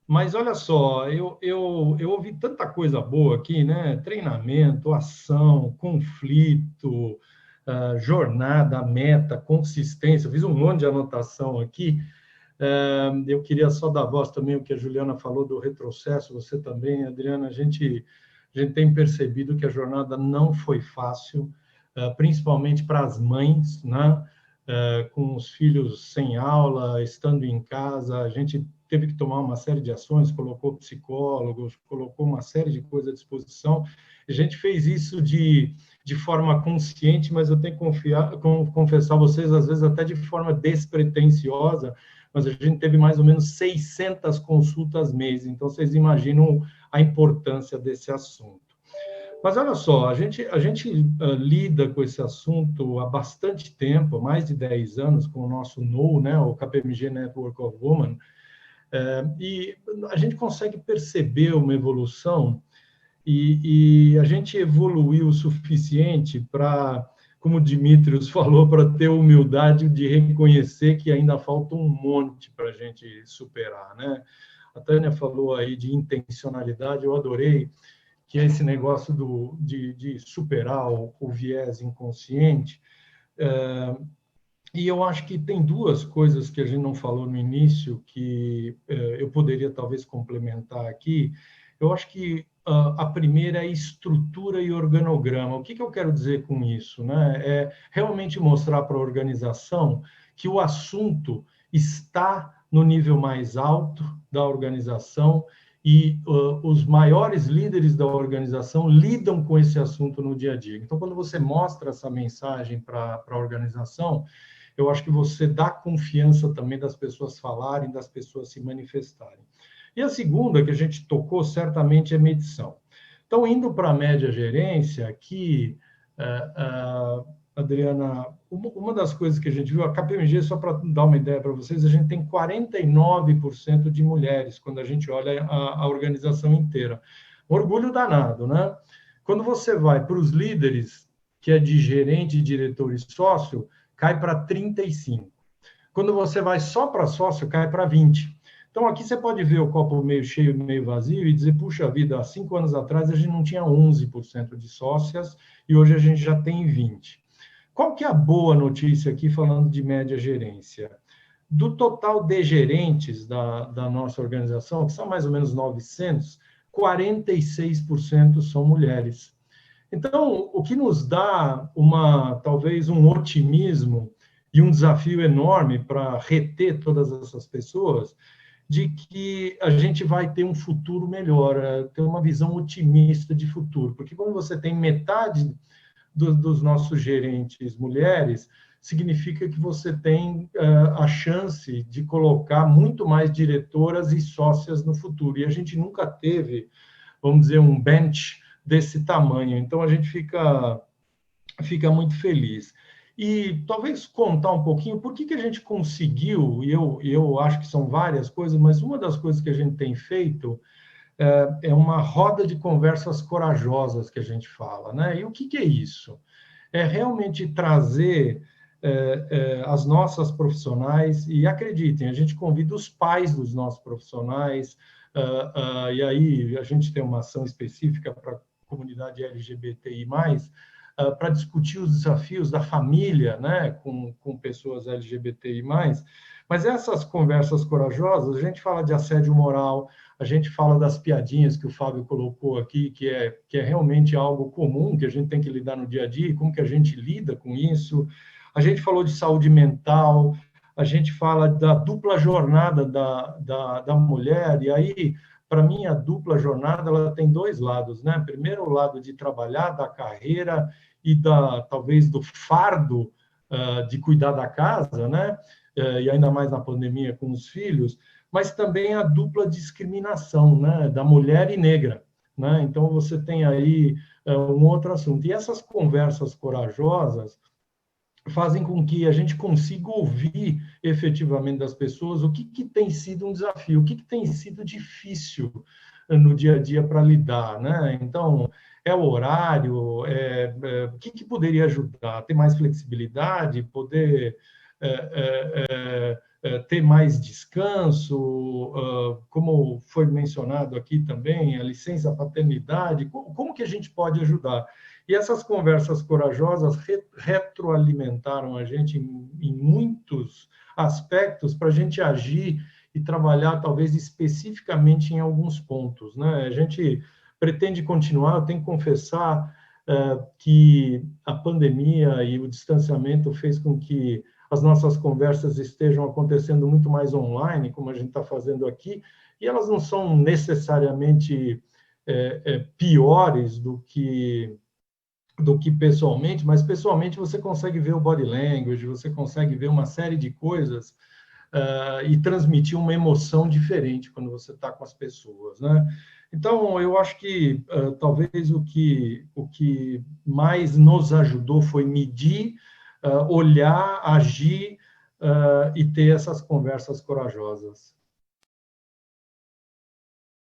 Mas olha só, eu ouvi tanta coisa boa aqui, né? Treinamento, ação, conflito, jornada, meta, consistência. Eu fiz um monte de anotação aqui. Eu queria só dar voz também ao que a Juliana falou do retrocesso, você também, Adriana. A gente tem percebido que a jornada não foi fácil, principalmente para as mães, né? Com os filhos sem aula, estando em casa, a gente teve que tomar uma série de ações, colocou psicólogos, colocou uma série de coisas à disposição. A gente fez isso de forma consciente, mas eu tenho que confessar a vocês, às vezes até de forma despretensiosa, mas a gente teve mais ou menos 600 consultas mês, então vocês imaginam a importância desse assunto. Mas olha só, a gente lida com esse assunto há bastante tempo, há mais de 10 anos, com o nosso NOW, né, o KPMG Network of Women, e a gente consegue perceber uma evolução e a gente evoluiu o suficiente para, como o Dimitrios falou, para ter humildade de reconhecer que ainda falta um monte para a gente superar, né? A Tânia falou aí de intencionalidade, eu adorei que é esse negócio de superar o viés inconsciente. E eu acho que tem duas coisas que a gente não falou no início que eu poderia talvez complementar aqui. Eu acho que a primeira é estrutura e organograma. O que eu quero dizer com isso, né? É realmente mostrar para a organização que o assunto está no nível mais alto da organização e os maiores líderes da organização lidam com esse assunto no dia a dia. Então, quando você mostra essa mensagem para a organização, eu acho que você dá confiança também das pessoas falarem, das pessoas se manifestarem. E a segunda, que a gente tocou certamente, é medição. Então, indo para a média gerência, aqui, Adriana, uma das coisas que a gente viu, a KPMG, só para dar uma ideia para vocês, a gente tem 49% de mulheres quando a gente olha a organização inteira. Orgulho danado, né? Quando você vai para os líderes, que é de gerente, diretor e sócio, cai para 35. Quando você vai só para sócio, cai para 20. Então, aqui você pode ver o copo meio cheio, meio vazio e dizer, puxa vida, há 5 anos atrás a gente não tinha 11% de sócias e hoje a gente já tem 20%. Qual que é a boa notícia aqui, falando de média gerência? Do total de gerentes da nossa organização, que são mais ou menos 900, 46% são mulheres. Então, o que nos dá talvez um otimismo e um desafio enorme para reter todas essas pessoas, de que a gente vai ter um futuro melhor, ter uma visão otimista de futuro, porque como você tem metade dos nossos gerentes mulheres, significa que você tem a chance de colocar muito mais diretoras e sócias no futuro. E a gente nunca teve, vamos dizer, um bench desse tamanho. Então, a gente fica muito feliz. E talvez contar um pouquinho por que a gente conseguiu, e eu acho que são várias coisas, mas uma das coisas que a gente tem feito é uma roda de conversas corajosas que a gente fala, né? E o que é isso? É realmente trazer as nossas profissionais, e acreditem, a gente convida os pais dos nossos profissionais, e aí a gente tem uma ação específica para a comunidade LGBTI+, para discutir os desafios da família, né, com pessoas LGBTI+, mas essas conversas corajosas, a gente fala de assédio moral, a gente fala das piadinhas que o Fábio colocou aqui, que é realmente algo comum, que a gente tem que lidar no dia a dia, e como que a gente lida com isso. A gente falou de saúde mental, a gente fala da dupla jornada da mulher, e aí, para mim, a dupla jornada ela tem dois lados, né? Primeiro, o lado de trabalhar, da carreira e talvez do fardo de cuidar da casa, né? E ainda mais na pandemia com os filhos, mas também a dupla discriminação, né, da mulher e negra, né? Então você tem aí um outro assunto. E essas conversas corajosas fazem com que a gente consiga ouvir efetivamente das pessoas o que tem sido um desafio, o que tem sido difícil no dia a dia para lidar, né? Então, é o horário, o que poderia ajudar? Ter mais flexibilidade, poder ter mais descanso, como foi mencionado aqui também, a licença paternidade, como que a gente pode ajudar? E essas conversas corajosas retroalimentaram a gente em muitos aspectos para a gente agir e trabalhar, talvez, especificamente em alguns pontos, né? A gente pretende continuar, eu tenho que confessar que a pandemia e o distanciamento fez com que as nossas conversas estejam acontecendo muito mais online, como a gente está fazendo aqui, e elas não são necessariamente piores do que pessoalmente, mas pessoalmente você consegue ver o body language, você consegue ver uma série de coisas e transmitir uma emoção diferente quando você está com as pessoas, né? Então, eu acho que talvez o que mais nos ajudou foi medir, olhar, agir e ter essas conversas corajosas.